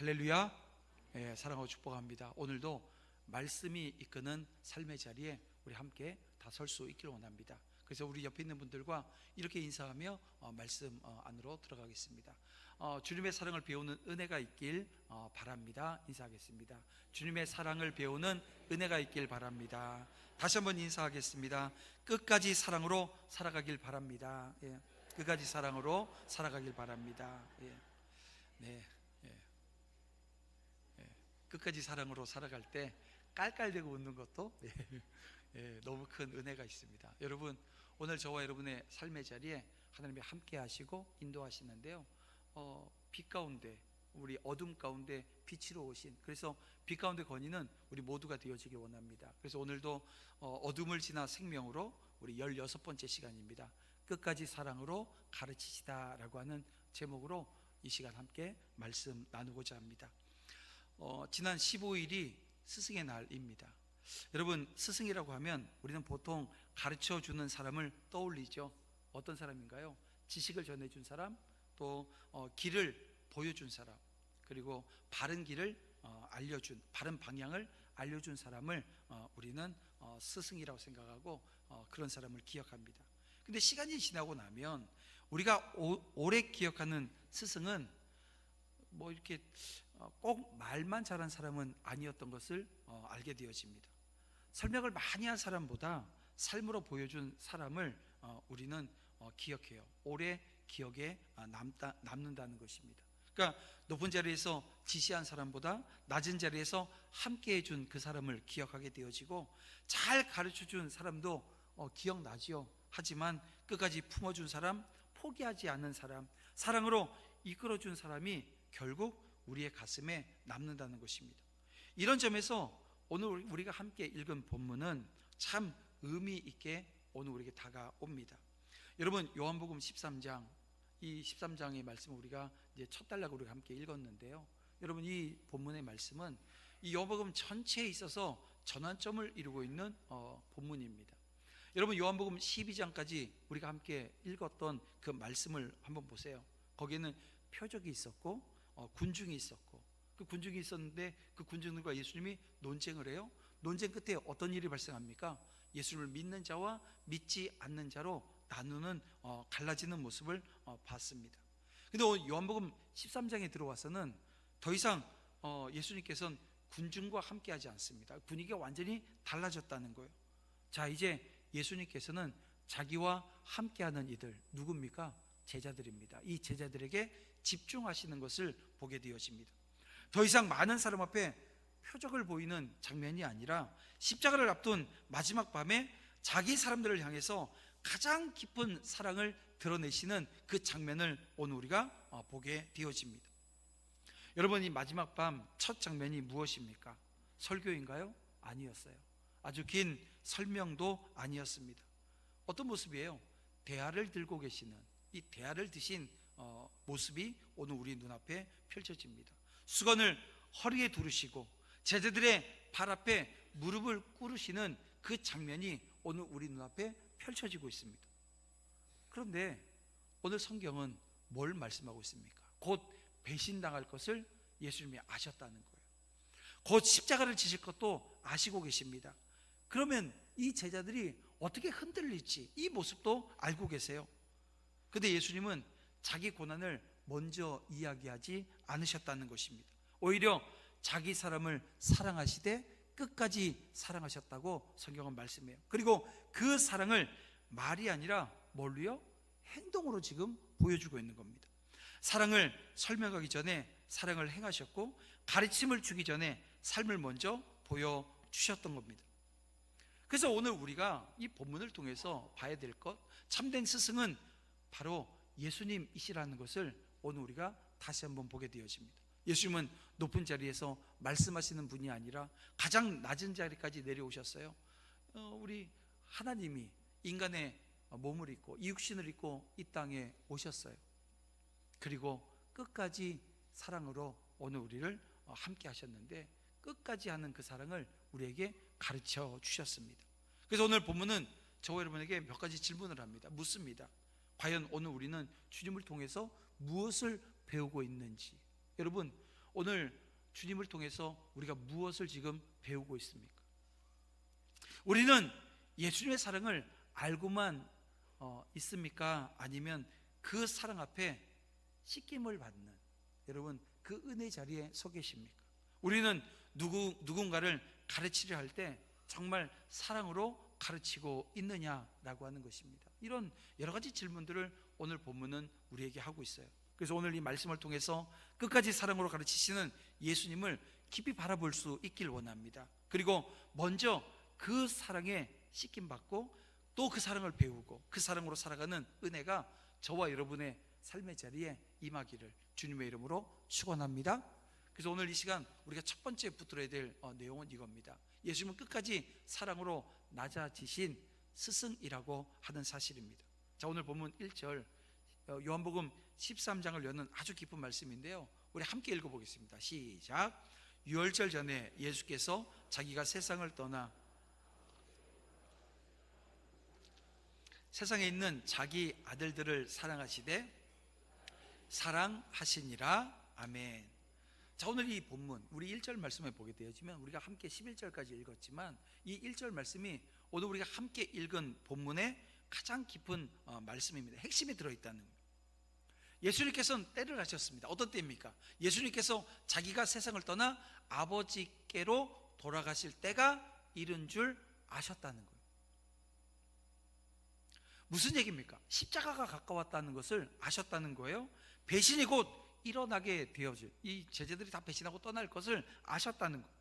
할렐루야. 예, 사랑하고 축복합니다. 오늘도 말씀이 이끄는 삶의 자리에 우리 함께 다 설 수 있기를 원합니다. 그래서 우리 옆에 있는 분들과 이렇게 인사하며 말씀 안으로 들어가겠습니다. 주님의 사랑을 배우는 은혜가 있길 바랍니다. 인사하겠습니다. 주님의 사랑을 배우는 은혜가 있길 바랍니다. 다시 한번 인사하겠습니다. 끝까지 사랑으로 살아가길 바랍니다. 예, 끝까지 사랑으로 살아가길 바랍니다. 예, 네, 예, 예. 끝까지 사랑으로 살아갈 때 깔깔대고 웃는 것도 너무 큰 은혜가 있습니다. 여러분, 오늘 저와 여러분의 삶의 자리에 하나님이 함께 하시고 인도하시는데요, 빛 가운데, 우리 어둠 가운데 빛으로 오신, 그래서 빛 가운데 건의는 우리 모두가 되어지기 원합니다. 그래서 오늘도 어둠을 지나 생명으로 우리 16번째 시간입니다. 끝까지 사랑으로 가르치시다 라고 하는 제목으로 이 시간 함께 말씀 나누고자 합니다. 지난 15일이 스승의 날입니다. 여러분, 스승이라고 하면 우리는 보통 가르쳐주는 사람을 떠올리죠. 어떤 사람인가요? 지식을 전해준 사람, 또 길을 보여준 사람, 그리고 바른 길을 알려준, 바른 방향을 알려준 사람을 우리는 스승이라고 생각하고 그런 사람을 기억합니다. 근데 시간이 지나고 나면 우리가 오래 기억하는 스승은 뭐 이렇게 꼭 말만 잘한 사람은 아니었던 것을 알게 되어집니다. 설명을 많이 한 사람보다 삶으로 보여준 사람을 우리는 기억해요. 오래 기억에 남는다는 것입니다. 그러니까 높은 자리에서 지시한 사람보다 낮은 자리에서 함께 해준 그 사람을 기억하게 되어지고, 잘 가르쳐준 사람도 기억나지요. 하지만 끝까지 품어준 사람, 포기하지 않는 사람, 사랑으로 이끌어준 사람이 결국 우리의 가슴에 남는다는 것입니다. 이런 점에서 오늘 우리가 함께 읽은 본문은 참 의미 있게 오늘 우리에게 다가옵니다. 여러분, 요한복음 13장, 이 13장의 말씀을 우리가 이제 첫 달락으로 우리가 함께 읽었는데요, 여러분, 이 본문의 말씀은 이 요한복음 전체에 있어서 전환점을 이루고 있는 본문입니다. 여러분, 요한복음 12장까지 우리가 함께 읽었던 그 말씀을 한번 보세요. 거기에는 표적이 있었고 군중이 있었고, 그 군중이 있었는데 그 군중들과 예수님이 논쟁을 해요. 논쟁 끝에 어떤 일이 발생합니까? 예수님을 믿는 자와 믿지 않는 자로 나누는 갈라지는 모습을 봤습니다. 근데 요한복음 13장에 들어와서는 더 이상 예수님께서는 군중과 함께하지 않습니다. 분위기가 완전히 달라졌다는 거예요. 자, 이제 예수님께서는 자기와 함께하는 이들, 누굽니까? 제자들입니다. 이 제자들에게 집중하시는 것을 보게 되어집니다. 더 이상 많은 사람 앞에 표적을 보이는 장면이 아니라 십자가를 앞둔 마지막 밤에 자기 사람들을 향해서 가장 깊은 사랑을 드러내시는 그 장면을 오늘 우리가 보게 되어집니다. 여러분, 이 마지막 밤 첫 장면이 무엇입니까? 설교인가요? 아니었어요. 아주 긴 설명도 아니었습니다. 어떤 모습이에요? 대야를 들고 계시는, 이 대야를 드신 모습이 오늘 우리 눈앞에 펼쳐집니다. 수건을 허리에 두르시고 제자들의 발 앞에 무릎을 꿇으시는 그 장면이 오늘 우리 눈앞에 펼쳐지고 있습니다. 그런데 오늘 성경은 뭘 말씀하고 있습니까? 곧 배신당할 것을 예수님이 아셨다는 거예요. 곧 십자가를 지실 것도 아시고 계십니다. 그러면 이 제자들이 어떻게 흔들릴지 이 모습도 알고 계세요. 그런데 예수님은 자기 고난을 먼저 이야기하지 않으셨다는 것입니다. 오히려 자기 사람을 사랑하시되 끝까지 사랑하셨다고 성경은 말씀해요. 그리고 그 사랑을 말이 아니라 뭘로요? 행동으로 지금 보여주고 있는 겁니다. 사랑을 설명하기 전에 사랑을 행하셨고, 가르침을 주기 전에 삶을 먼저 보여주셨던 겁니다. 그래서 오늘 우리가 이 본문을 통해서 봐야 될 것, 참된 스승은 바로 예수님이시라는 것을 오늘 우리가 다시 한번 보게 되어집니다. 예수님은 높은 자리에서 말씀하시는 분이 아니라 가장 낮은 자리까지 내려오셨어요. 우리 하나님이 인간의 몸을 입고 이 육신을 입고 이 땅에 오셨어요. 그리고 끝까지 사랑으로 오늘 우리를 함께 하셨는데, 끝까지 하는 그 사랑을 우리에게 가르쳐 주셨습니다. 그래서 오늘 본문은 저와 여러분에게 몇 가지 질문을 합니다. 묻습니다. 과연 오늘 우리는 주님을 통해서 무엇을 배우고 있는지. 여러분, 오늘 주님을 통해서 우리가 무엇을 지금 배우고 있습니까? 우리는 예수님의 사랑을 알고만 있습니까? 아니면 그 사랑 앞에 씻김을 받는, 여러분 그 은혜 자리에 서 계십니까? 우리는 누군가를 가르치려 할 때 정말 사랑으로 가르치고 있느냐라고 하는 것입니다. 이런 여러 가지 질문들을 오늘 본문은 우리에게 하고 있어요. 그래서 오늘 이 말씀을 통해서 끝까지 사랑으로 가르치시는 예수님을 깊이 바라볼 수 있길 원합니다. 그리고 먼저 그 사랑에 씻김받고 또 그 사랑을 배우고 그 사랑으로 살아가는 은혜가 저와 여러분의 삶의 자리에 임하기를 주님의 이름으로 축원합니다. 그래서 오늘 이 시간 우리가 첫 번째 붙들어야 될 내용은 이겁니다. 예수님은 끝까지 사랑으로 낮아지신 스승이라고 하는 사실입니다. 자, 오늘 본문 1절 요한복음 13장을 여는 아주 깊은 말씀인데요, 우리 함께 읽어보겠습니다. 시작. 유월절 전에 예수께서 자기가 세상을 떠나 세상에 있는 자기 아들들을 사랑하시되 사랑하시니라. 아멘. 자, 오늘 이 본문 우리 1절 말씀을 보게 되어지면 우리가 함께 11절까지 읽었지만 이 1절 말씀이 오늘 우리가 함께 읽은 본문의 가장 깊은 말씀입니다. 핵심이 들어있다는 거예요. 예수님께서는 때를 하셨습니다. 어떤 때입니까? 예수님께서 자기가 세상을 떠나 아버지께로 돌아가실 때가 이른 줄 아셨다는 거예요. 무슨 얘기입니까? 십자가가 가까웠다는 것을 아셨다는 거예요. 배신이 곧 일어나게 되어질, 이 제자들이 다 배신하고 떠날 것을 아셨다는 거예요.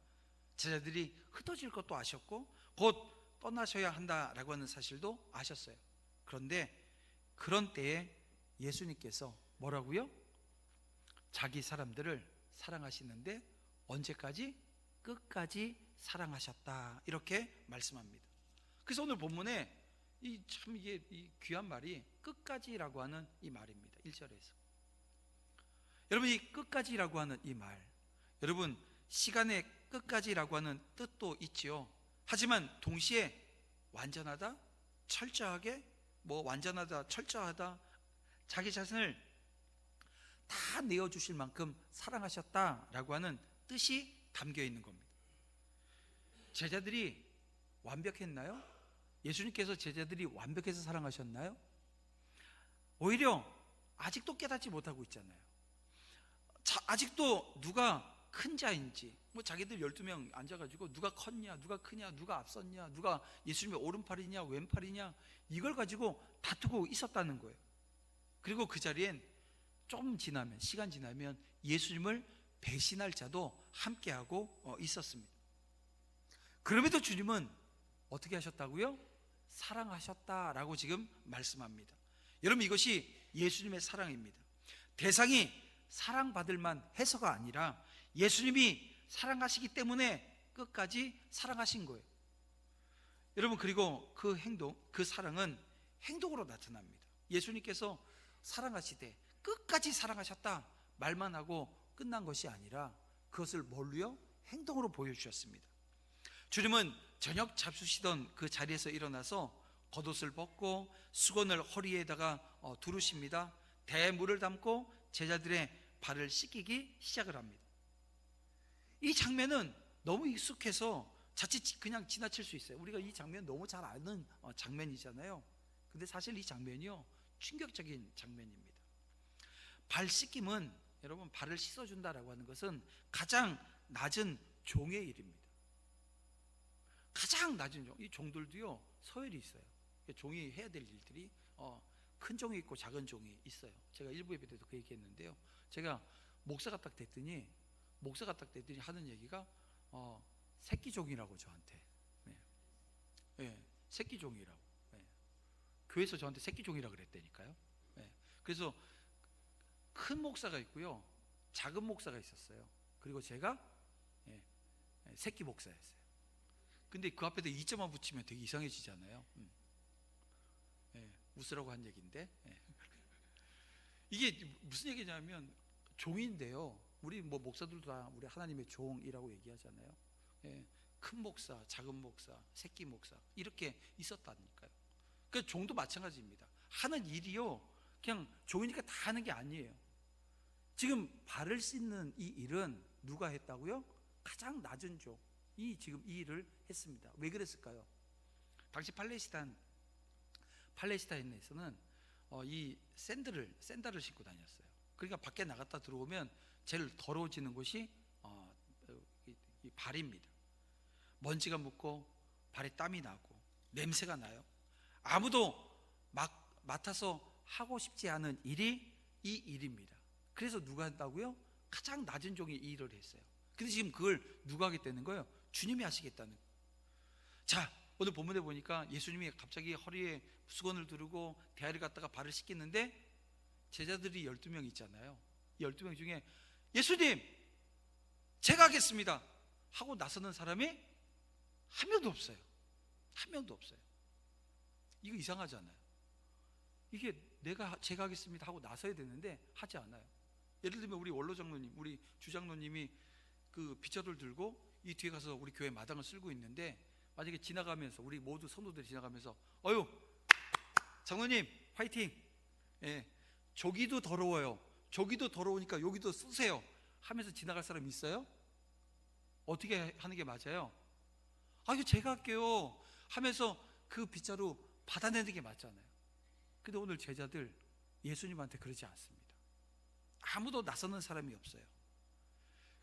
제자들이 흩어질 것도 아셨고 곧 떠나셔야 한다라고 하는 사실도 아셨어요. 그런데 그런 때에 예수님께서 뭐라고요? 자기 사람들을 사랑하시는데 언제까지? 끝까지 사랑하셨다, 이렇게 말씀합니다. 그래서 오늘 본문에 이게 귀한 말이 끝까지라고 하는 이 말입니다. 1절에서 여러분, 이 끝까지라고 하는 이 말, 여러분 시간의 끝까지라고 하는 뜻도 있지요. 하지만 동시에 완전하다, 철저하게, 완전하다, 철저하다, 자기 자신을 다 내어주실 만큼 사랑하셨다라고 하는 뜻이 담겨 있는 겁니다. 제자들이 완벽했나요? 예수님께서 제자들이 완벽해서 사랑하셨나요? 오히려 아직도 깨닫지 못하고 있잖아요. 아직도 누가 큰 자인지, 자기들 12명 앉아가지고 누가 컸냐, 누가 크냐, 누가 앞섰냐, 누가 예수님의 오른팔이냐 왼팔이냐, 이걸 가지고 다투고 있었다는 거예요. 그리고 그 자리엔 좀 지나면, 시간 지나면 예수님을 배신할 자도 함께하고 있었습니다. 그럼에도 주님은 어떻게 하셨다고요? 사랑하셨다라고 지금 말씀합니다. 여러분, 이것이 예수님의 사랑입니다. 대상이 사랑받을 만 해서가 아니라 예수님이 사랑하시기 때문에 끝까지 사랑하신 거예요. 여러분, 그리고 그 행동, 그 사랑은 행동으로 나타납니다. 예수님께서 사랑하시되 끝까지 사랑하셨다 말만 하고 끝난 것이 아니라 그것을 뭘로요? 행동으로 보여주셨습니다. 주님은 저녁 잡수시던 그 자리에서 일어나서 겉옷을 벗고 수건을 허리에다가 두르십니다. 대물을 담고 제자들의 발을 씻기기 시작을 합니다. 이 장면은 너무 익숙해서 자칫 그냥 지나칠 수 있어요. 우리가 이 장면 너무 잘 아는 장면이잖아요. 근데 사실 이 장면이요, 충격적인 장면입니다. 발 씻김은, 여러분, 발을 씻어준다라고 하는 것은 가장 낮은 종의 일입니다. 가장 낮은 종, 이 종들도요 서열이 있어요. 종이 해야 될 일들이 큰 종이 있고 작은 종이 있어요. 제가 일부 예배 때도 그 얘기했는데요, 제가 목사가 딱 됐더니 하는 얘기가 새끼종이라고 저한테. 네, 새끼종이라고. 네. 교회에서 저한테 새끼종이라고 그랬다니까요. 네. 그래서 큰 목사가 있고요, 작은 목사가 있었어요. 그리고 제가 새끼 목사였어요. 근데 그 앞에다 2점만 붙이면 되게 이상해지잖아요. 웃으라고 한 얘기인데, 이게 무슨 얘기냐면 종인데요, 우리 목사들도 다 우리 하나님의 종이라고 얘기하잖아요. 큰 목사, 작은 목사, 새끼 목사, 이렇게 있었다니까요. 그 종도 마찬가지입니다. 하는 일이요, 그냥 종이니까 다 하는 게 아니에요. 지금 발을 씻는 이 일은 누가 했다고요? 가장 낮은 종이 지금 이 일을 했습니다. 왜 그랬을까요? 당시 팔레스타인에서는 이 샌들을 신고 다녔어요. 그러니까 밖에 나갔다 들어오면 제일 더러워지는 곳이 이 발입니다. 먼지가 묻고 발에 땀이 나고 냄새가 나요. 아무도 맡아서 하고 싶지 않은 일이 이 일입니다. 그래서 누가 한다고요? 가장 낮은 종이 이 일을 했어요. 근데 지금 그걸 누가 하겠다는 거예요? 주님이 하시겠다는 거예요. 자, 오늘 본문에 보니까 예수님이 갑자기 허리에 수건을 두르고 대야를 갖다가 발을 씻기는데 제자들이 12명 있잖아요. 이 12명 중에 예수님 제가 하겠습니다 하고 나서는 사람이 한 명도 없어요. 한 명도 없어요. 이거 이상하잖아요. 이게 제가 하겠습니다 하고 나서야 되는데 하지 않아요. 예를 들면 우리 원로 장로님, 우리 주장로님이 그 빗자루를 들고 이 뒤에 가서 우리 교회 마당을 쓸고 있는데 만약에 지나가면서 우리 모두 성도들이 지나가면서 어유 장로님 화이팅, 예, 저기도 더러워요, 저기도 더러우니까 여기도 쓰세요 하면서 지나갈 사람이 있어요? 어떻게 하는 게 맞아요? 아 이거 제가 할게요 하면서 그 빗자루 받아내는 게 맞잖아요. 근데 오늘 제자들 예수님한테 그러지 않습니다. 아무도 나서는 사람이 없어요.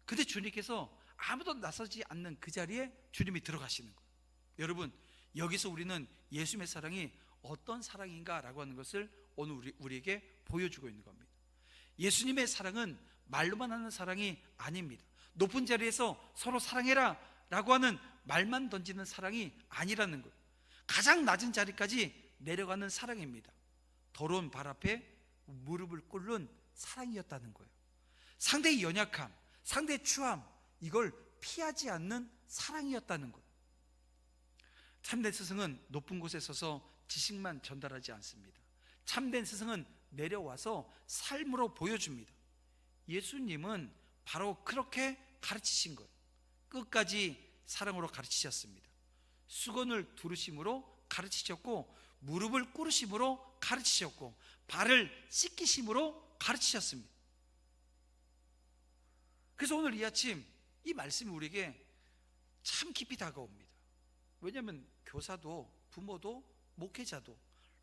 근데 주님께서 아무도 나서지 않는 그 자리에 주님이 들어가시는 거예요. 여러분, 여기서 우리는 예수님의 사랑이 어떤 사랑인가 라고 하는 것을 오늘 우리에게 보여주고 있는 겁니다. 예수님의 사랑은 말로만 하는 사랑이 아닙니다. 높은 자리에서 서로 사랑해라 라고 하는 말만 던지는 사랑이 아니라는 거예요. 가장 낮은 자리까지 내려가는 사랑입니다. 더러운 발 앞에 무릎을 꿇는 사랑이었다는 거예요. 상대의 연약함, 상대의 추함, 이걸 피하지 않는 사랑이었다는 거예요. 참된 스승은 높은 곳에 서서 지식만 전달하지 않습니다. 참된 스승은 내려와서 삶으로 보여줍니다. 예수님은 바로 그렇게 가르치신 거예요. 끝까지 사랑으로 가르치셨습니다. 수건을 두르심으로 가르치셨고, 무릎을 꿇으심으로 가르치셨고, 발을 씻기심으로 가르치셨습니다. 그래서 오늘 이 아침 이 말씀이 우리에게 참 깊이 다가옵니다. 왜냐하면 교사도, 부모도, 목회자도,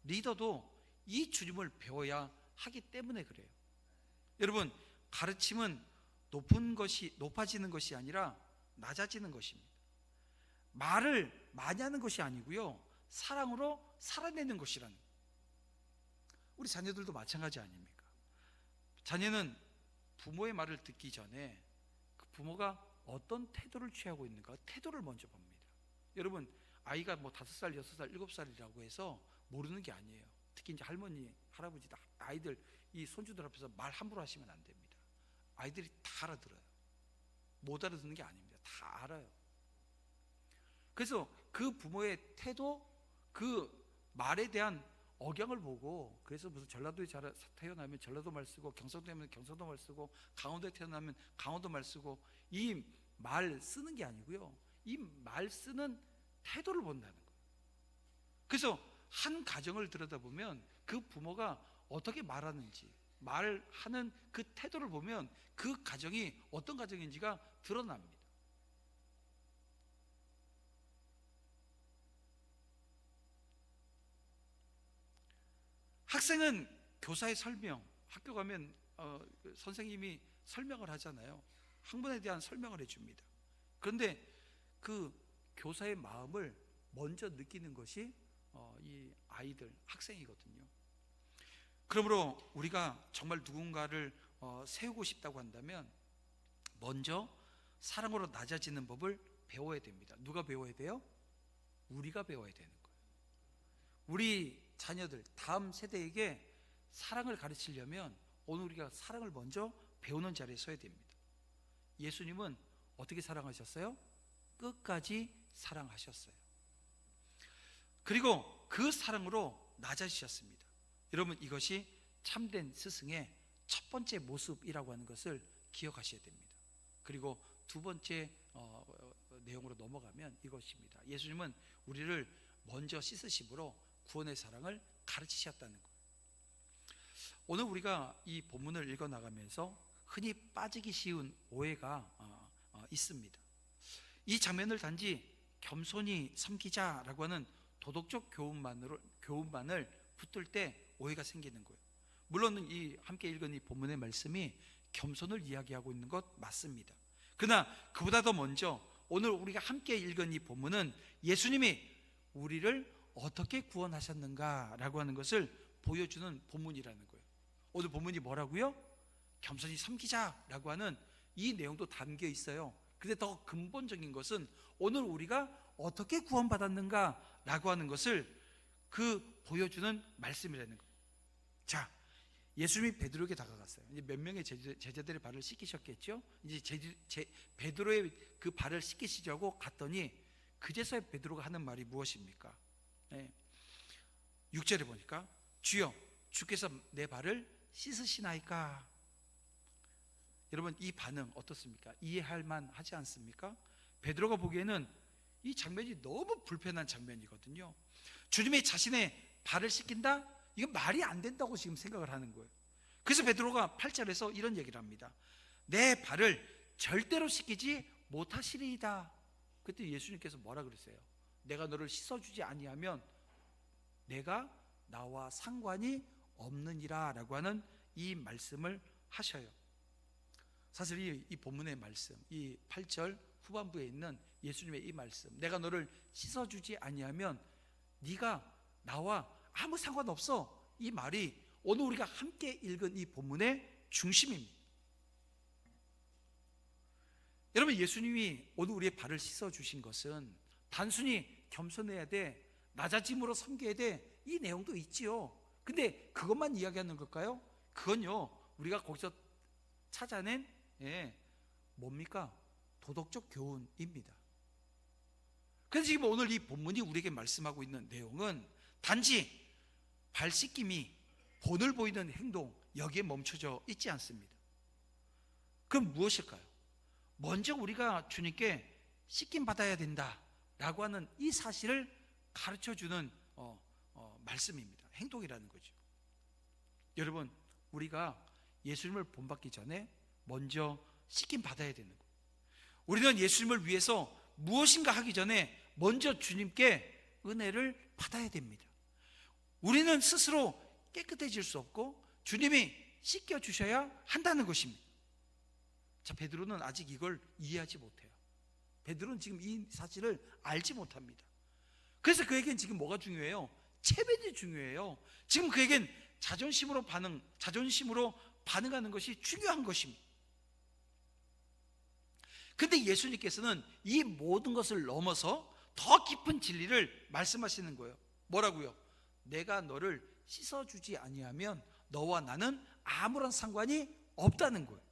리더도 이 주님을 배워야 하기 때문에 그래요. 여러분, 가르침은 높아지는 것이 아니라 낮아지는 것입니다. 말을 많이 하는 것이 아니고요, 사랑으로 살아내는 것이라는 거예요. 우리 자녀들도 마찬가지 아닙니까? 자녀는 부모의 말을 듣기 전에 그 부모가 어떤 태도를 취하고 있는가, 태도를 먼저 봅니다. 여러분, 아이가 뭐 5살, 6살, 7살이라고 해서 모르는 게 아니에요. 특히 이제 할머니, 할아버지, 아이들, 이 손주들 앞에서 말 함부로 하시면 안 됩니다. 아이들이 다 알아들어요. 못 알아듣는 게 아닙니다. 다 알아요. 그래서 그 부모의 태도, 그 말에 대한 억양을 보고, 그래서 무슨 전라도에 태어나면 전라도 말 쓰고, 경상도에 태어나면 경상도 말 쓰고, 강원도에 태어나면 강원도 말 쓰고, 이 말 쓰는 게 아니고요, 이 말 쓰는 태도를 본다는 거예요. 그래서 한 가정을 들여다보면 그 부모가 어떻게 말하는지, 말하는 그 태도를 보면 그 가정이 어떤 가정인지가 드러납니다. 학생은 교사의 설명, 학교 가면 선생님이 설명을 하잖아요. 학문에 대한 설명을 해줍니다. 그런데 그 교사의 마음을 먼저 느끼는 것이 이 아이들, 학생이거든요. 그러므로 우리가 정말 누군가를 세우고 싶다고 한다면 먼저 사랑으로 낮아지는 법을 배워야 됩니다. 누가 배워야 돼요? 우리가 배워야 되는 거예요. 우리 자녀들, 다음 세대에게 사랑을 가르치려면 오늘 우리가 사랑을 먼저 배우는 자리에 서야 됩니다. 예수님은 어떻게 사랑하셨어요? 끝까지 사랑하셨어요. 그리고 그 사랑으로 낮아지셨습니다. 여러분, 이것이 참된 스승의 첫 번째 모습이라고 하는 것을 기억하셔야 됩니다. 그리고 두 번째 내용으로 넘어가면 이것입니다. 예수님은 우리를 먼저 씻으심으로 구원의 사랑을 가르치셨다는 거예요. 오늘 우리가 이 본문을 읽어 나가면서 흔히 빠지기 쉬운 오해가 있습니다. 이 장면을 단지 겸손히 섬기자라고 하는 도덕적 교훈만을 붙들 때 오해가 생기는 거예요. 물론 이 함께 읽은 이 본문의 말씀이 겸손을 이야기하고 있는 것 맞습니다. 그러나 그보다 더 먼저 오늘 우리가 함께 읽은 이 본문은 예수님이 우리를 어떻게 구원하셨는가라고 하는 것을 보여주는 본문이라는 거예요. 오늘 본문이 뭐라고요? 겸손히 섬기자라고 하는 이 내용도 담겨 있어요. 근데 더 근본적인 것은 오늘 우리가 어떻게 구원받았는가라고 하는 것을 보여주는 말씀이라는 거예요. 자, 예수님이 베드로에게 다가갔어요. 이제 몇 명의 제자들의 발을 씻기셨겠죠. 이제 베드로의 그 발을 씻기시자고 갔더니 그제서야 베드로가 하는 말이 무엇입니까? 6절에 보니까 주여 주께서 내 발을 씻으시나이까. 여러분, 이 반응 어떻습니까? 이해할 만하지 않습니까? 베드로가 보기에는 이 장면이 너무 불편한 장면이거든요. 주님이 자신의 발을 씻긴다? 이건 말이 안 된다고 지금 생각을 하는 거예요. 그래서 베드로가 8절에서 이런 얘기를 합니다. 내 발을 절대로 씻기지 못하시리이다. 그때 예수님께서 뭐라 그랬어요? 내가 너를 씻어주지 아니하면 내가 나와 상관이 없느니라 라고 하는 이 말씀을 하셔요. 사실 이 본문의 말씀, 이 8절 후반부에 있는 예수님의 이 말씀, 내가 너를 씻어주지 아니하면 네가 나와 아무 상관없어, 이 말이 오늘 우리가 함께 읽은 이 본문의 중심입니다. 여러분, 예수님이 오늘 우리의 발을 씻어주신 것은 단순히 겸손해야 돼, 낮아짐으로 섬겨야 돼, 이 내용도 있지요. 근데 그것만 이야기하는 걸까요? 그건요, 우리가 거기서 찾아낸 뭡니까? 도덕적 교훈입니다. 그래서 지금 오늘 이 본문이 우리에게 말씀하고 있는 내용은 단지 발 씻김이 본을 보이는 행동, 여기에 멈춰져 있지 않습니다. 그럼 무엇일까요? 먼저 우리가 주님께 씻김 받아야 된다라고 하는 이 사실을 가르쳐주는 말씀입니다. 행동이라는 거죠. 여러분, 우리가 예수님을 본받기 전에 먼저 씻김 받아야 되는 거예요. 우리는 예수님을 위해서 무엇인가 하기 전에 먼저 주님께 은혜를 받아야 됩니다. 우리는 스스로 깨끗해질 수 없고 주님이 씻겨주셔야 한다는 것입니다. 자, 베드로는 아직 이걸 이해하지 못해요. 베드로는 지금 이 사실을 알지 못합니다. 그래서 그에겐 지금 뭐가 중요해요? 체면이 중요해요. 지금 그에겐 자존심으로 반응하는 것이 중요한 것입니다. 근데 예수님께서는 이 모든 것을 넘어서 더 깊은 진리를 말씀하시는 거예요. 뭐라고요? 내가 너를 씻어주지 아니하면 너와 나는 아무런 상관이 없다는 거예요.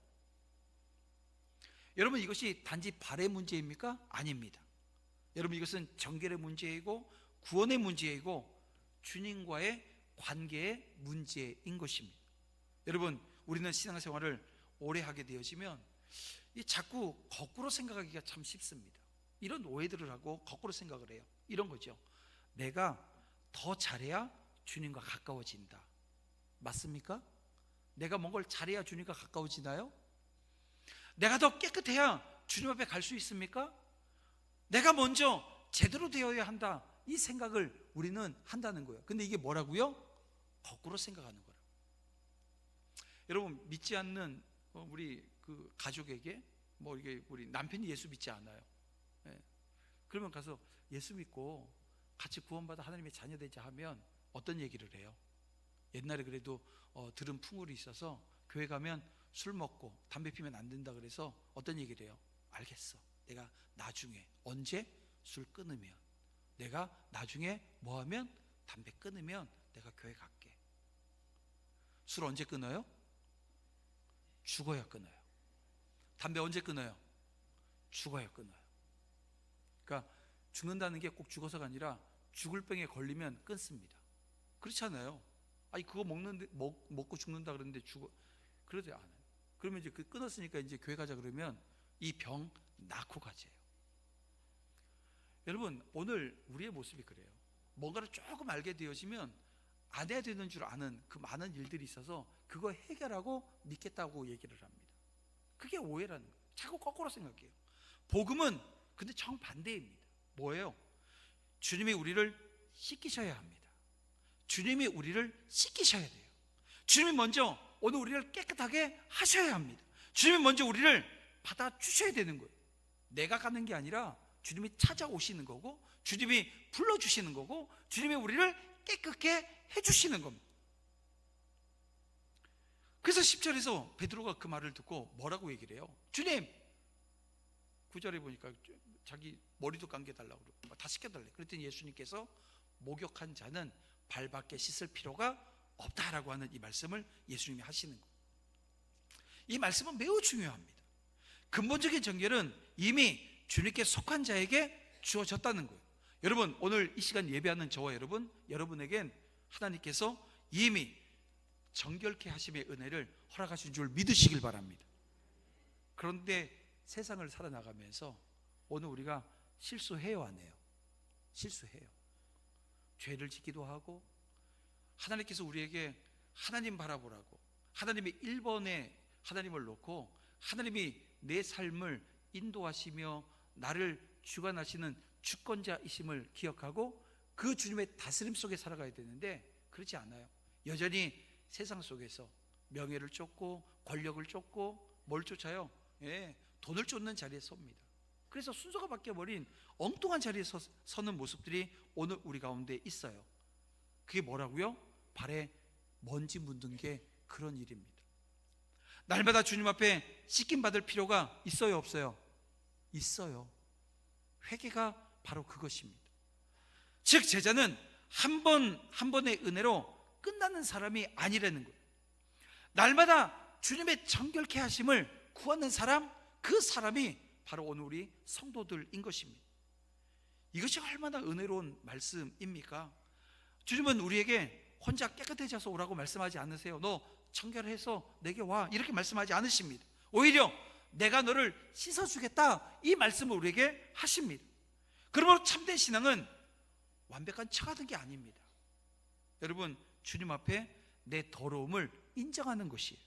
여러분, 이것이 단지 발의 문제입니까? 아닙니다. 여러분, 이것은 정결의 문제이고 구원의 문제이고 주님과의 관계의 문제인 것입니다. 여러분, 우리는 신앙생활을 오래 하게 되어지면 자꾸 거꾸로 생각하기가 참 쉽습니다. 이런 오해들을 하고 거꾸로 생각을 해요. 이런 거죠. 내가 더 잘해야 주님과 가까워진다. 맞습니까? 내가 뭔가를 잘해야 주님과 가까워지나요? 내가 더 깨끗해야 주님 앞에 갈 수 있습니까? 내가 먼저 제대로 되어야 한다, 이 생각을 우리는 한다는 거예요. 근데 이게 뭐라고요? 거꾸로 생각하는 거라. 여러분, 믿지 않는 우리 그 가족에게 이게 우리 남편이 예수 믿지 않아요. 그러면 가서 예수 믿고 같이 구원받아 하나님의 자녀 되자 하면 어떤 얘기를 해요? 옛날에 그래도 들은 풍울이 있어서 교회 가면 술 먹고 담배 피면 안 된다 그래서 어떤 얘기를 해요? 알겠어, 내가 나중에 언제 술 끊으면, 내가 나중에 뭐하면 담배 끊으면 내가 교회 갈게. 술 언제 끊어요? 죽어야 끊어요. 담배 언제 끊어요? 죽어야 끊어요. 그러니까 죽는다는 게 꼭 죽어서가 아니라 죽을 병에 걸리면 끊습니다. 그렇잖아요. 아니, 그거 먹고 죽는다 그러는데 그러지 않아요. 그러면 이제 끊었으니까 이제 교회 가자 그러면 이 병 낳고 가재요. 여러분, 오늘 우리의 모습이 그래요. 뭔가를 조금 알게 되어지면 안 해야 되는 줄 아는 그 많은 일들이 있어서 그거 해결하고 믿겠다고 얘기를 합니다. 그게 오해라는 거예요. 자꾸 거꾸로 생각해요. 복음은 근데 정반대입니다. 뭐예요? 주님이 우리를 씻기셔야 합니다. 주님이 우리를 씻기셔야 돼요. 주님이 먼저 오늘 우리를 깨끗하게 하셔야 합니다. 주님이 먼저 우리를 받아주셔야 되는 거예요. 내가 가는 게 아니라 주님이 찾아오시는 거고, 주님이 불러주시는 거고, 주님이 우리를 깨끗게 해주시는 겁니다. 그래서 10절에서 베드로가 그 말을 듣고 뭐라고 얘기를 해요? 주님, 9절에 보니까 자기 머리도 감겨달라고 그러고 다 씻겨달래. 그랬더니 예수님께서 목욕한 자는 발밖에 씻을 필요가 없다라고 하는 이 말씀을 예수님이 하시는 거예요. 이 말씀은 매우 중요합니다. 근본적인 정결은 이미 주님께 속한 자에게 주어졌다는 거예요. 여러분, 오늘 이 시간 예배하는 저와 여러분에겐 하나님께서 이미 정결케 하심의 은혜를 허락하신 줄 믿으시길 바랍니다. 그런데 세상을 살아나가면서 오늘 우리가 실수해요, 안 해요? 실수해요. 죄를 짓기도 하고, 하나님께서 우리에게 하나님 바라보라고, 하나님의 1번에 하나님을 놓고 하나님이 내 삶을 인도하시며 나를 주관하시는 주권자이심을 기억하고 그 주님의 다스림 속에 살아가야 되는데, 그렇지 않아요. 여전히 세상 속에서 명예를 쫓고 권력을 쫓고 뭘 쫓아요? 돈을 쫓는 자리에 섭니다. 그래서 순서가 바뀌어버린 엉뚱한 자리에 서는 모습들이 오늘 우리 가운데 있어요. 그게 뭐라고요? 발에 먼지 묻는 게 그런 일입니다. 날마다 주님 앞에 씻김 받을 필요가 있어요, 없어요? 있어요. 회개가 바로 그것입니다. 즉 제자는 한 번의 은혜로 끝나는 사람이 아니라는 거예요. 날마다 주님의 정결케 하심을 구하는 사람, 그 사람이 바로 오늘 우리 성도들인 것입니다. 이것이 얼마나 은혜로운 말씀입니까? 주님은 우리에게 혼자 깨끗해져서 오라고 말씀하지 않으세요. 너 정결해서 내게 와, 이렇게 말씀하지 않으십니다. 오히려 내가 너를 씻어주겠다, 이 말씀을 우리에게 하십니다. 그러므로 참된 신앙은 완벽한 척하는 게 아닙니다. 여러분, 주님 앞에 내 더러움을 인정하는 것이에요.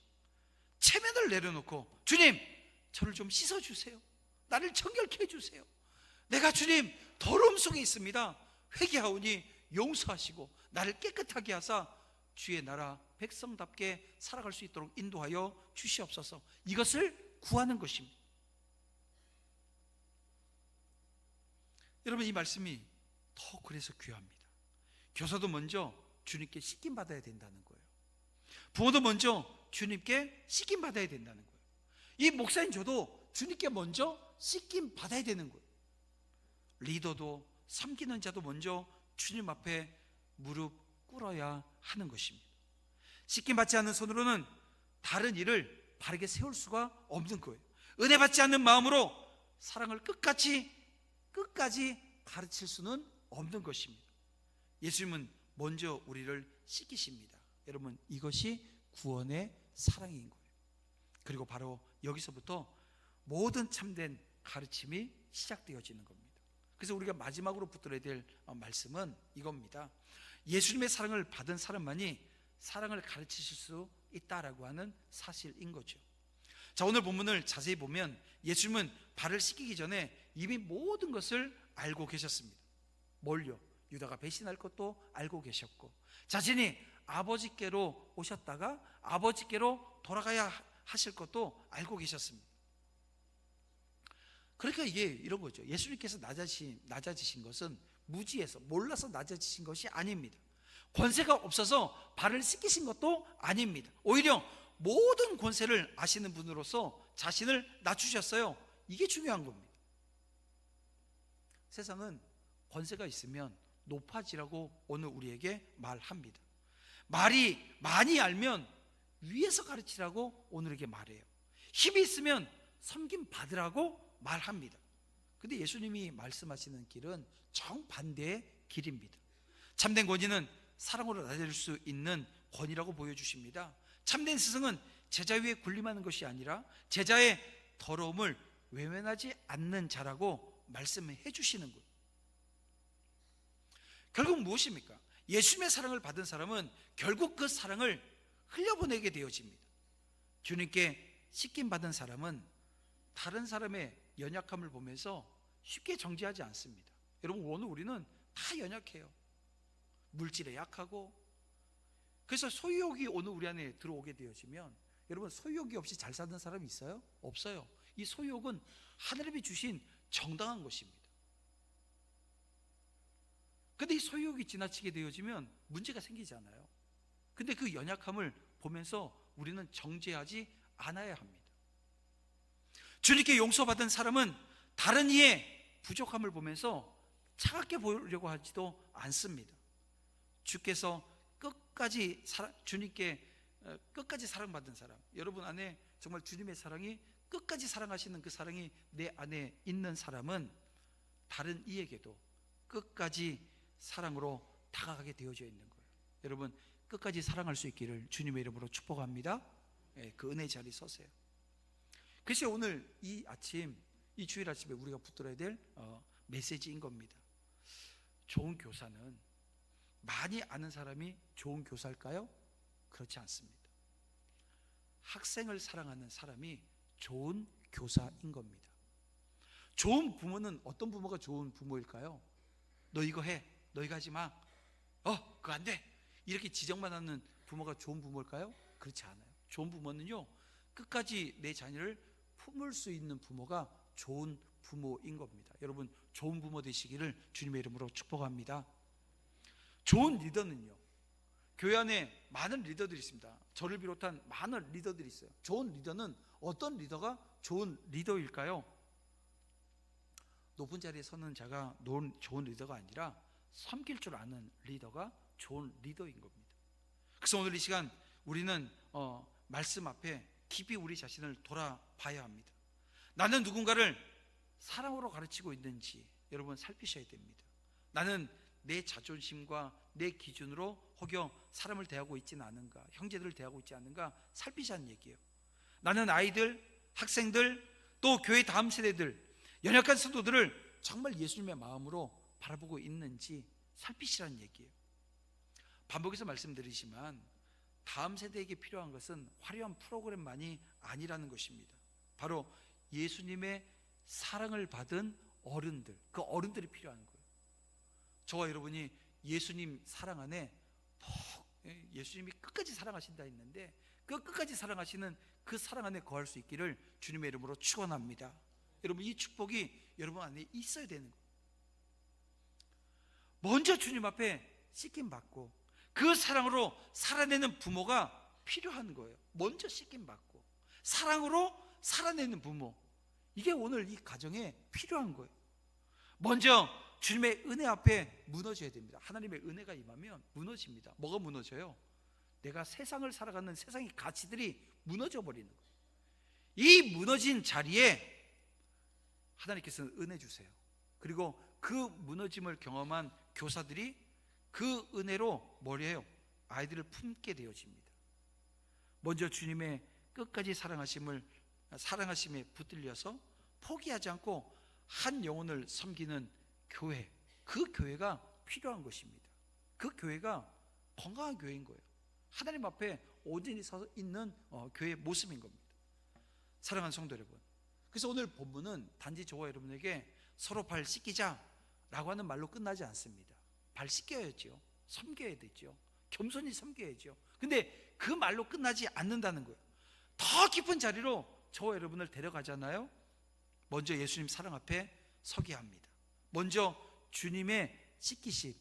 체면을 내려놓고 주님, 저를 좀 씻어주세요. 나를 정결케 해주세요. 내가 주님 더러움 속에 있습니다. 회개하오니 용서하시고 나를 깨끗하게 하사 주의 나라 백성답게 살아갈 수 있도록 인도하여 주시옵소서. 이것을 구하는 것입니다. 여러분, 이 말씀이 더 그래서 귀합니다. 교사도 먼저 주님께 씻김 받아야 된다는 거예요. 부모도 먼저 주님께 씻김 받아야 된다는 거예요. 이 목사인 저도 주님께 먼저 씻김 받아야 되는 거예요. 리더도 섬기는 자도 먼저 주님 앞에 무릎 꿇어야 하는 것입니다. 씻김 받지 않는 손으로는 다른 일을 바르게 세울 수가 없는 거예요. 은혜 받지 않는 마음으로 사랑을 끝까지 가르칠 수는 없는 것입니다. 예수님은 먼저 우리를 씻기십니다. 여러분, 이것이 구원의 사랑인 거예요. 그리고 바로 여기서부터 모든 참된 가르침이 시작되어지는 겁니다. 그래서 우리가 마지막으로 붙들어야 될 말씀은 이겁니다. 예수님의 사랑을 받은 사람만이 사랑을 가르치실 수 있다라고 하는 사실인 거죠. 자, 오늘 본문을 자세히 보면 예수님은 발을 씻기기 전에 이미 모든 것을 알고 계셨습니다. 뭘요? 유다가 배신할 것도 알고 계셨고, 자신이 아버지께로 오셨다가 아버지께로 돌아가야 하실 것도 알고 계셨습니다. 그러니까 이게 이런 거죠. 예수님께서 낮아지신 것은 무지해서, 몰라서 낮아지신 것이 아닙니다. 권세가 없어서 발을 씻기신 것도 아닙니다. 오히려 모든 권세를 아시는 분으로서 자신을 낮추셨어요. 이게 중요한 겁니다. 세상은 권세가 있으면 높아지라고 오늘 우리에게 말합니다. 말이 많이 알면 위에서 가르치라고 오늘에게 말해요. 힘이 있으면 섬김 받으라고 말합니다. 근데 예수님이 말씀하시는 길은 정반대의 길입니다. 참된 권위는 사랑으로 낮아질 수 있는 권위라고 보여주십니다. 참된 스승은 제자 위에 군림하는 것이 아니라 제자의 더러움을 외면하지 않는 자라고 말씀해 주시는 거예요. 결국 무엇입니까? 예수님의 사랑을 받은 사람은 결국 그 사랑을 흘려보내게 되어집니다. 주님께 씻김 받은 사람은 다른 사람의 연약함을 보면서 쉽게 정죄하지 않습니다. 여러분, 오늘 우리는 다 연약해요. 물질에 약하고. 그래서 소유욕이 오늘 우리 안에 들어오게 되어지면, 여러분, 소유욕이 없이 잘 사는 사람이 있어요? 없어요. 이 소유욕은 하나님이 주신 정당한 것입니다. 근데 이 소유욕이 지나치게 되어지면 문제가 생기잖아요. 근데 그 연약함을 보면서 우리는 정죄하지 않아야 합니다. 주님께 용서받은 사람은 다른 이의 부족함을 보면서 차갑게 보려고 하지도 않습니다. 주께서 주님께 끝까지 사랑받은 사람, 여러분 안에 정말 주님의 사랑이 끝까지 사랑하시는 그 사랑이 내 안에 있는 사람은 다른 이에게도 끝까지 사랑으로 다가가게 되어져 있는 거예요. 여러분, 끝까지 사랑할 수 있기를 주님의 이름으로 축복합니다. 그 은혜 자리 서세요. 글쎄, 오늘 이 주일 아침에 우리가 붙들어야 될 메시지인 겁니다. 좋은 교사는 많이 아는 사람이 좋은 교사일까요? 그렇지 않습니다. 학생을 사랑하는 사람이 좋은 교사인 겁니다. 좋은 부모는 어떤 부모가 좋은 부모일까요? 너 이거 해, 너 이거 하지 마, 그거 안 돼, 이렇게 지적만 하는 부모가 좋은 부모일까요? 그렇지 않아요. 좋은 부모는요, 끝까지 내 자녀를 품을 수 있는 부모가 좋은 부모인 겁니다. 여러분, 좋은 부모 되시기를 주님의 이름으로 축복합니다. 좋은 리더는요, 교회 안에 많은 리더들이 있습니다. 저를 비롯한 많은 리더들이 있어요. 좋은 리더는 어떤 리더가 좋은 리더일까요? 높은 자리에 서는 자가 좋은 리더가 아니라 섬길 줄 아는 리더가 좋은 리더인 겁니다. 그래서 오늘 이 시간 우리는 말씀 앞에 깊이 우리 자신을 돌아봐야 합니다. 나는 누군가를 사랑으로 가르치고 있는지 여러분 살피셔야 됩니다. 나는 내 자존심과 내 기준으로 혹여 사람을 대하고 있지는 않은가, 형제들을 대하고 있지 않은가 살피자는 얘기예요. 나는 아이들, 학생들, 또 교회 다음 세대들, 연약한 성도들을 정말 예수님의 마음으로 바라보고 있는지 살피시라는 얘기예요. 반복해서 말씀드리지만 다음 세대에게 필요한 것은 화려한 프로그램만이 아니라는 것입니다. 바로 예수님의 사랑을 받은 어른들, 그 어른들이 필요한 거예요. 저와 여러분이 예수님 사랑 안에 예수님이 끝까지 사랑하신다 했는데 그 끝까지 사랑하시는 그 사랑 안에 거할 수 있기를 주님의 이름으로 축원합니다. 여러분, 이 축복이 여러분 안에 있어야 되는 거예요. 먼저 주님 앞에 씻김 받고 그 사랑으로 살아내는 부모가 필요한 거예요. 먼저 씻김 받고 사랑으로 살아내는 부모, 이게 오늘 이 가정에 필요한 거예요. 먼저 주님의 은혜 앞에 무너져야 됩니다. 하나님의 은혜가 임하면 무너집니다. 뭐가 무너져요? 내가 세상을 살아가는 세상의 가치들이 무너져 버리는 거예요. 이 무너진 자리에 하나님께서는 은혜 주세요. 그리고 그 무너짐을 경험한 교사들이 그 은혜로 뭐래요? 아이들을 품게 되어집니다. 먼저 주님의 끝까지 사랑하심에 붙들려서 포기하지 않고 한 영혼을 섬기는 교회, 그 교회가 필요한 것입니다. 그 교회가 건강한 교회인 거예요. 하나님 앞에 온전히 서 있는 교회의 모습인 겁니다. 사랑하는 성도 여러분, 그래서 오늘 본문은 단지 저와 여러분에게 서로 발 씻기자라고 하는 말로 끝나지 않습니다. 발 씻겨야죠. 섬겨야 되죠. 겸손히 섬겨야죠. 근데 그 말로 끝나지 않는다는 거예요. 더 깊은 자리로 저와 여러분을 데려가잖아요. 먼저 예수님 사랑 앞에 서게 합니다. 먼저 주님의 씻기심,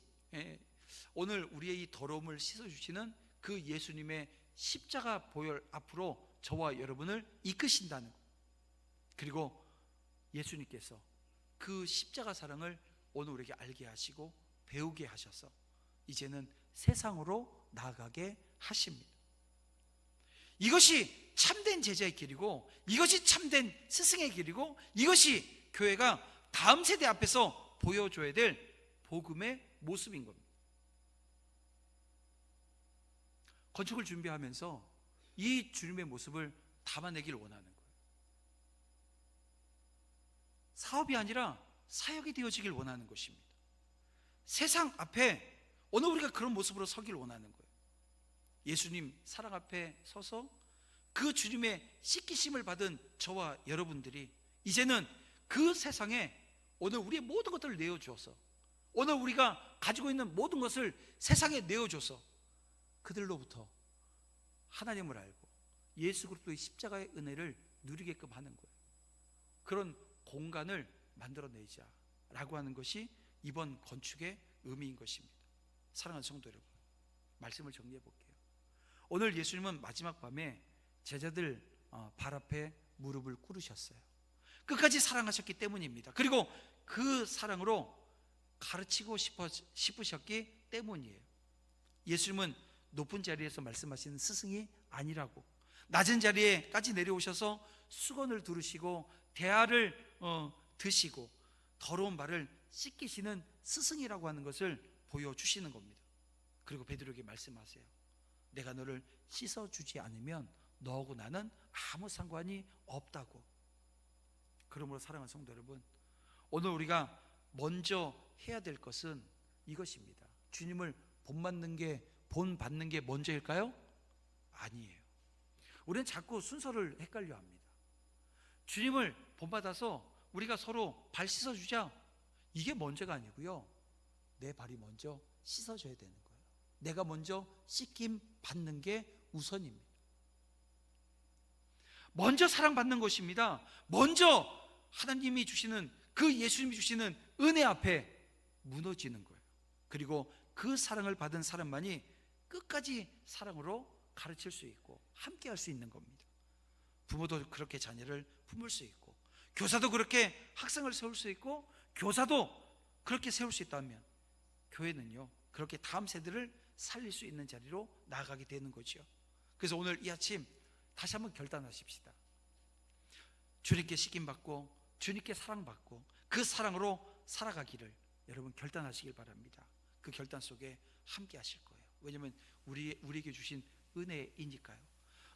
오늘 우리의 이 더러움을 씻어주시는 그 예수님의 십자가 보혈 앞으로 저와 여러분을 이끄신다는 것. 그리고 예수님께서 그 십자가 사랑을 오늘 우리에게 알게 하시고 배우게 하셔서 이제는 세상으로 나아가게 하십니다. 이것이 참된 제자의 길이고, 이것이 참된 스승의 길이고, 이것이 교회가 다음 세대 앞에서 보여줘야 될 복음의 모습인 겁니다. 건축을 준비하면서 이 주님의 모습을 담아내기를 원하는 거예요. 사업이 아니라 사역이 되어지길 원하는 것입니다. 세상 앞에 오늘 우리가 그런 모습으로 서기를 원하는 거예요. 예수님 사랑 앞에 서서 그 주님의 씻기심을 받은 저와 여러분들이 이제는 그 세상에 오늘 우리의 모든 것들을 내어주어서, 오늘 우리가 가지고 있는 모든 것을 세상에 내어줘서 그들로부터 하나님을 알고 예수 그리스도의 십자가의 은혜를 누리게끔 하는 거예요. 그런 공간을 만들어내자라고 하는 것이 이번 건축의 의미인 것입니다. 사랑하는 성도 여러분, 말씀을 정리해 볼게요. 오늘 예수님은 마지막 밤에 제자들 발 앞에 무릎을 꿇으셨어요. 끝까지 사랑하셨기 때문입니다. 그리고 그 사랑으로 가르치고 싶으셨기 때문이에요. 예수님은 높은 자리에서 말씀하시는 스승이 아니라고, 낮은 자리에까지 내려오셔서 수건을 두르시고 대화를 드시고 더러운 발을 씻기시는 스승이라고 하는 것을 보여주시는 겁니다. 그리고 베드로에게 말씀하세요. 내가 너를 씻어주지 않으면 너하고 나는 아무 상관이 없다고. 그러므로 사랑하는 성도 여러분, 오늘 우리가 먼저 해야 될 것은 이것입니다. 주님을 본받는 게 먼저일까요? 아니에요. 우리는 자꾸 순서를 헷갈려 합니다. 주님을 본받아서 우리가 서로 발 씻어주자, 이게 먼저가 아니고요, 내 발이 먼저 씻어져야 되는 거예요. 내가 먼저 씻김 받는 게 우선입니다. 먼저 사랑받는 것입니다. 먼저 하나님이 주시는, 그 예수님이 주시는 은혜 앞에 무너지는 거예요. 그리고 그 사랑을 받은 사람만이 끝까지 사랑으로 가르칠 수 있고 함께 할 수 있는 겁니다. 부모도 그렇게 자녀를 품을 수 있고, 교사도 그렇게 학생을 세울 수 있고, 교사도 그렇게 세울 수 있다면 교회는요, 그렇게 다음 세대를 살릴 수 있는 자리로 나아가게 되는 거죠. 그래서 오늘 이 아침 다시 한번 결단하십시다. 주님께 씻김받고 주님께 사랑받고 그 사랑으로 살아가기를 여러분 결단하시길 바랍니다. 그 결단 속에 함께 하실 거예요. 왜냐하면 우리에게 주신 은혜이니까요.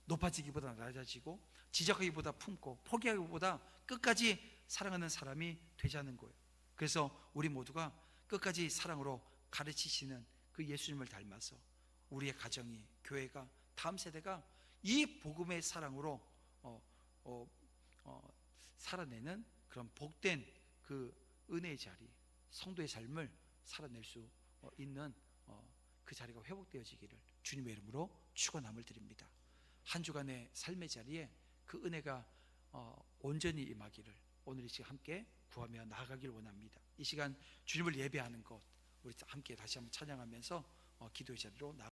높아지기보다 낮아지고, 지적하기보다 품고, 포기하기보다 끝까지 사랑하는 사람이 되자는 거예요. 그래서 우리 모두가 끝까지 사랑으로 가르치시는 그 예수님을 닮아서 우리의 가정이, 교회가, 다음 세대가 이 복음의 사랑으로 살아내는 그런 복된 그 은혜의 자리, 성도의 삶을 살아낼 수 있는 그 자리가 회복되어지기를 주님의 이름으로 축원함을 드립니다. 한 주간의 삶의 자리에 그 은혜가 온전히 임하기를 오늘 이 시간 함께 구하며 나아가길 원합니다. 이 시간 주님을 예배하는 것 우리 함께 다시 한번 찬양하면서 기도의 자리로